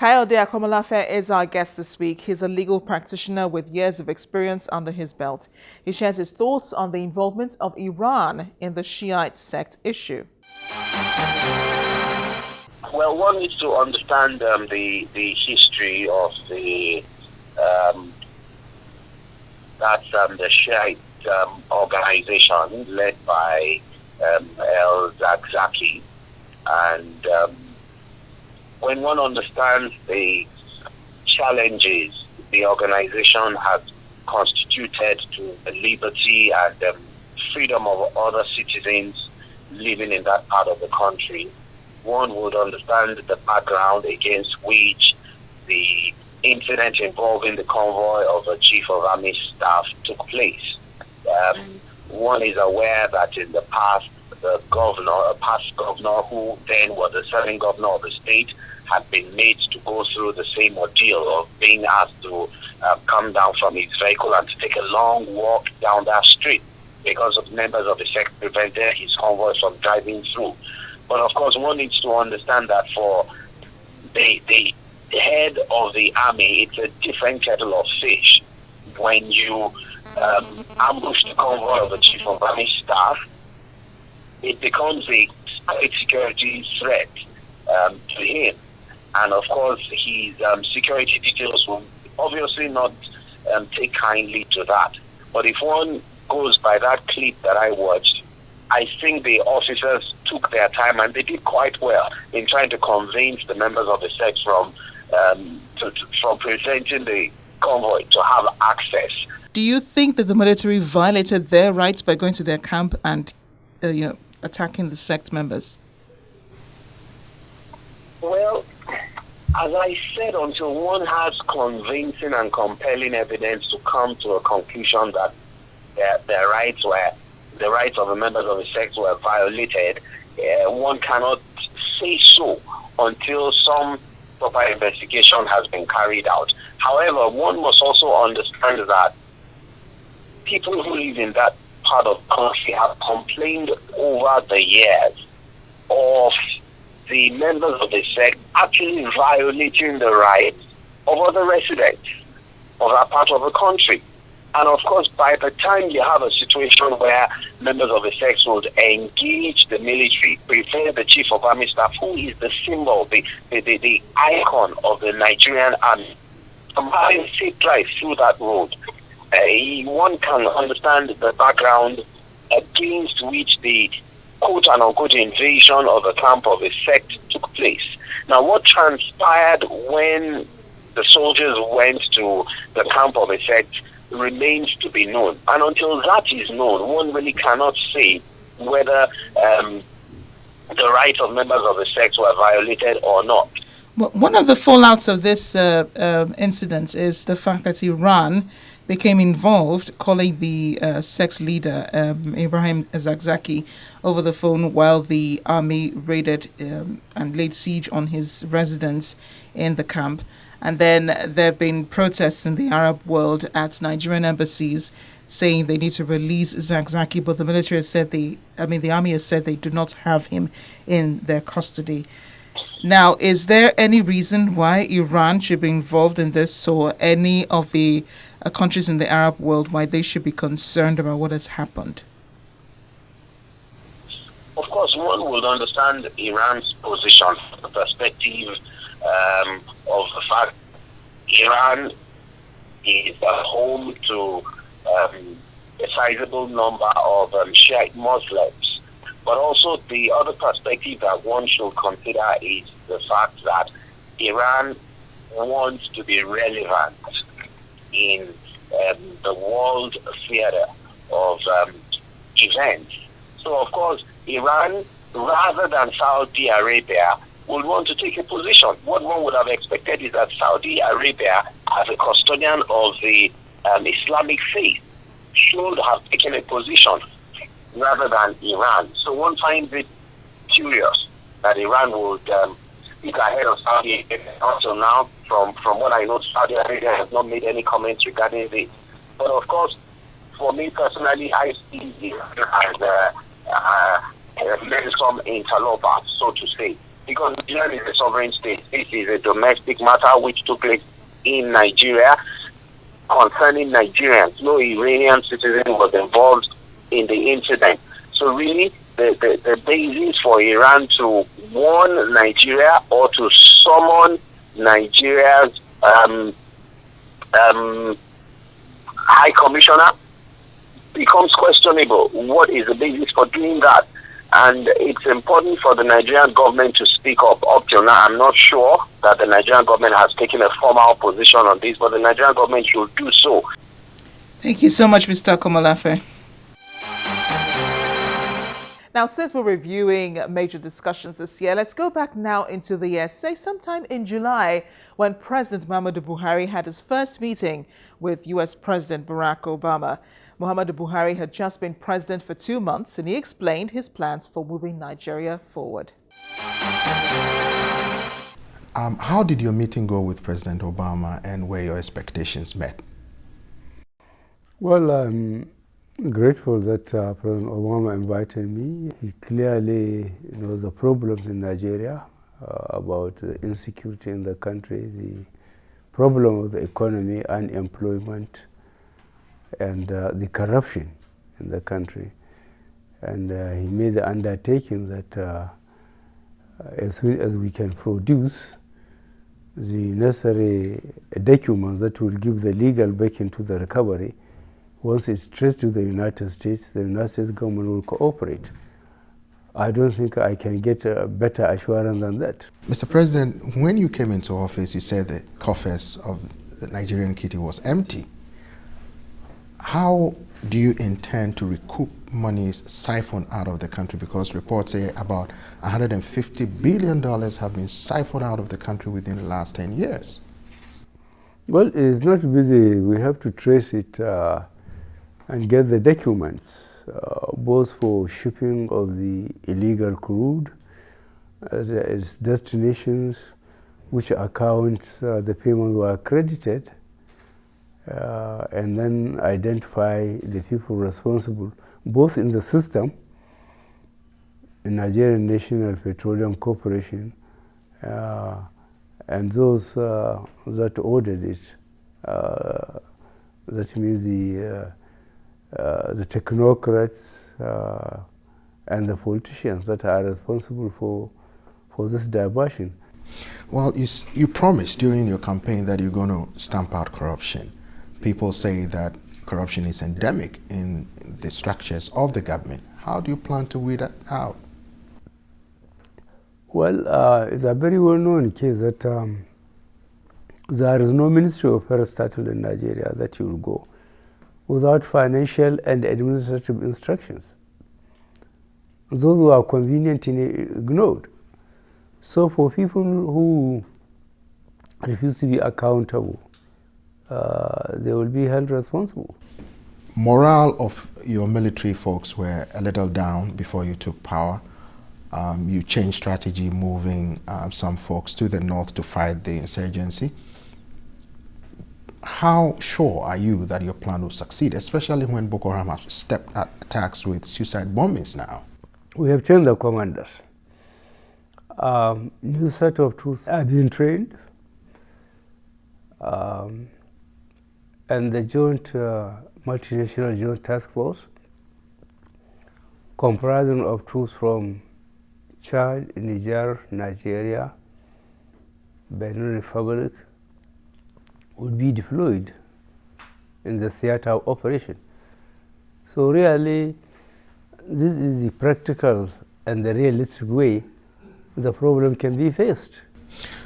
Kayode Akomolafe is our guest this week. He's a legal practitioner with years of experience under his belt. He shares his thoughts on the involvement of Iran in the Shiite sect issue. Well, one needs to understand the history of the Shiite organization led by el-Zakzaky, and when one understands the challenges the organization has constituted to the liberty and freedom of other citizens living in that part of the country, one would understand the background against which the incident involving the convoy of the Chief of Army Staff took place. One is aware that in the past, a past governor who then was the serving governor of the state, had been made to go through the same ordeal of being asked to come down from his vehicle and to take a long walk down that street because of members of the sect prevented his convoy from driving through. But of course, one needs to understand that for the head of the army, it's a different kettle of fish. When you ambush the convoy of the Chief of Army Staff, it becomes a security threat to him. And of course, his security details will obviously not take kindly to that. But if one goes by that clip that I watched, I think the officers took their time and they did quite well in trying to convince the members of the sect from preventing the convoy to have access. Do you think that the military violated their rights by going to their camp and, attacking the sect members? Well, as I said, until one has convincing and compelling evidence to come to a conclusion that the rights of the members of the sect were violated, one cannot say so until some proper investigation has been carried out. However, one must also understand that people who live in that part of the country have complained over the years of the members of the sect actually violating the rights of other residents of that part of the country. And of course, by the time you have a situation where members of the sect would engage the military, prevent the Chief of Army Staff, who is the symbol, the icon of the Nigerian army, from having safe drive through that road, one can understand the background against which the quote-unquote invasion of the camp of a sect took place. Now, what transpired when the soldiers went to the camp of a sect remains to be known. And until that is known, one really cannot say whether the rights of members of the sect were violated or not. Well, one of the fallouts of this incident is the fact that Iran became involved, calling the sect's leader, Ibrahim Zakzaky, over the phone while the army raided and laid siege on his residence in the camp. And then there have been protests in the Arab world at Nigerian embassies saying they need to release Zakzaky, but the military has said the army has said they do not have him in their custody. Now, is there any reason why Iran should be involved in this, or any of the countries in the Arab world, why they should be concerned about what has happened? Of course, one would understand Iran's position from the perspective of the fact Iran is home to a sizable number of Shiite Muslims. But also the other perspective that one should consider is the fact that Iran wants to be relevant in the world theater of events. So, of course, Iran, rather than Saudi Arabia, would want to take a position. What one would have expected is that Saudi Arabia, as a custodian of the Islamic faith, should have taken a position rather than Iran. So one finds it curious that Iran would speak ahead of Saudi Arabia. Until now, from what I know, Saudi Arabia has not made any comments regarding this. But of course, for me personally, I see it as some interloper, so to say. because Nigeria is a sovereign state. This is a domestic matter which took place in Nigeria concerning Nigerians. No Iranian citizen was involved in the incident. So really, the basis for Iran to warn Nigeria or to summon Nigeria's High Commissioner becomes questionable. What is the basis for doing that? And it's important for the Nigerian government to speak up. Up till now, I'm not sure that the Nigerian government has taken a formal position on this, but the Nigerian government should do so. Thank you so much, Mr. Komolafe. Now, since we're reviewing major discussions this year, let's go back now into the year, say sometime in July, when President Muhammadu Buhari had his first meeting with U.S. President Barack Obama. Muhammadu Buhari had just been president for 2 months, and he explained his plans for moving Nigeria forward. How did your meeting go with President Obama, and were your expectations met? Well, I'm grateful that President Obama invited me. He clearly knows the problems in Nigeria about the insecurity in the country, the problem of the economy, unemployment, and the corruption in the country. And he made the undertaking that as we can produce the necessary documents that will give the legal backing to the recovery, once it's traced to the United States government will cooperate. I don't think I can get a better assurance than that. Mr. President, when you came into office, you said the coffers of the Nigerian kitty was empty. How do you intend to recoup monies siphoned out of the country? Because reports say about $150 billion have been siphoned out of the country within the last 10 years. Well, it's not busy. We have to trace it and get the documents, both for shipping of the illegal crude, its destinations, which accounts the payments were credited, and then identify the people responsible, both in the system, in Nigerian National Petroleum Corporation, and those that ordered it. That means the technocrats and the politicians that are responsible for this diversion. Well, you promised during your campaign that you're going to stamp out corruption. People say that corruption is endemic in the structures of the government. How do you plan to weed that out? Well, it's a very well-known case that there is no Ministry of Affairs title in Nigeria that you will go without financial and administrative instructions. Those who are conveniently ignored. So for people who refuse to be accountable, they will be held responsible. Morale of your military folks were a little down before you took power. You changed strategy, moving some folks to the north to fight the insurgency. How sure are you that your plan will succeed, especially when Boko Haram has stepped at attacks with suicide bombings now? We have changed the commanders. New set of troops have been trained. And the joint multinational joint task force, comprising of troops from Chad, Niger, Nigeria, Benin Republic, would be deployed in the theater of operation. So really, this is the practical and the realistic way the problem can be faced.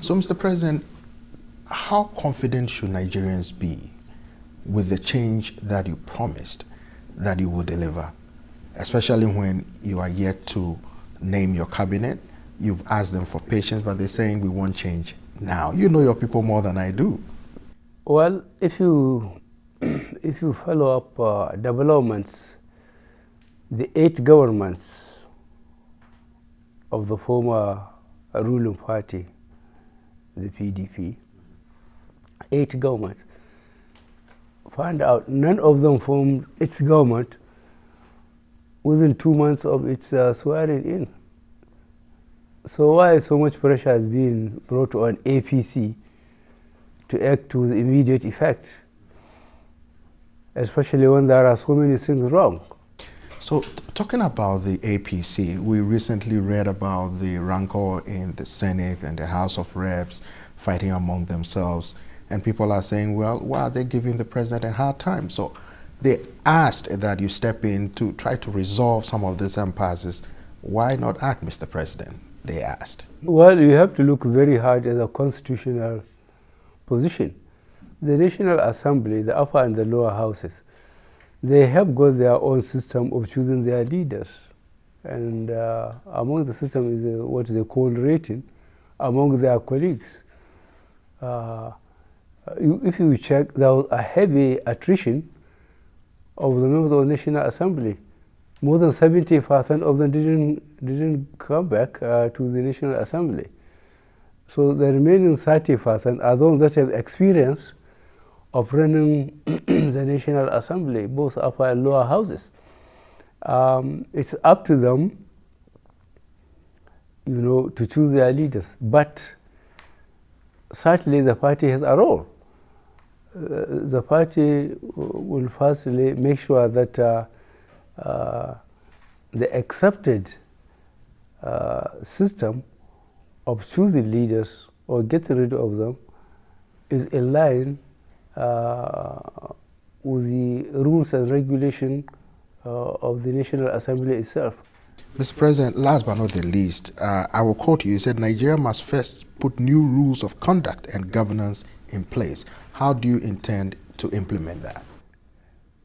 So, Mr. President, how confident should Nigerians be with the change that you promised that you will deliver, especially when you are yet to name your cabinet? You've asked them for patience, but they're saying we want change now. You know your people more than I do. Well, if you follow up developments, the 8 governments of the former ruling party, the PDP, 8 governments, find out none of them formed its government within 2 months of its swearing in. So why so much pressure has been brought on APC to act with immediate effect, especially when there are so many things wrong? So, talking about the APC, we recently read about the rancor in the Senate and the House of Reps fighting among themselves, and people are saying, well, why are they giving the president a hard time? So, they asked that you step in to try to resolve some of these impasses. Why not act, Mr. President? They asked. Well, you have to look very hard at the constitutional position. The National Assembly, the upper and the lower houses, they have got their own system of choosing their leaders. And among the system is what they call rating among their colleagues. If you check, there was a heavy attrition of the members of the National Assembly. More than 70% of them didn't come back to the National Assembly. So the remaining 30% are those that have experience of running the National Assembly, both upper and lower houses. It's up to them, to choose their leaders. But certainly the party has a role. The party will firstly make sure that the accepted system of choosing leaders or getting rid of them is in line with the rules and regulation of the National Assembly itself. Mr. President, last but not the least, I will quote you. You said Nigeria must first put new rules of conduct and governance in place. How do you intend to implement that?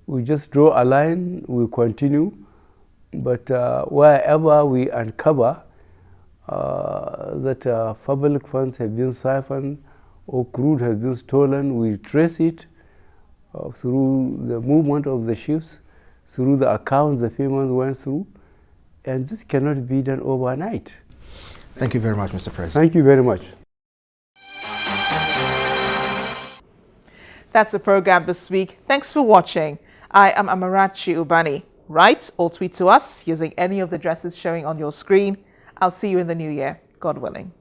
We just draw a line, we continue, but wherever we uncover that public funds have been siphoned or crude has been stolen, we trace it through the movement of the ships, through the accounts the payments went through, and this cannot be done overnight. Thank you very much, Mr. President. Thank you very much. That's the program this week. Thanks for watching. I am Amarachi Ubani. Write or tweet to us using any of the addresses showing on your screen. I'll see you in the new year, God willing.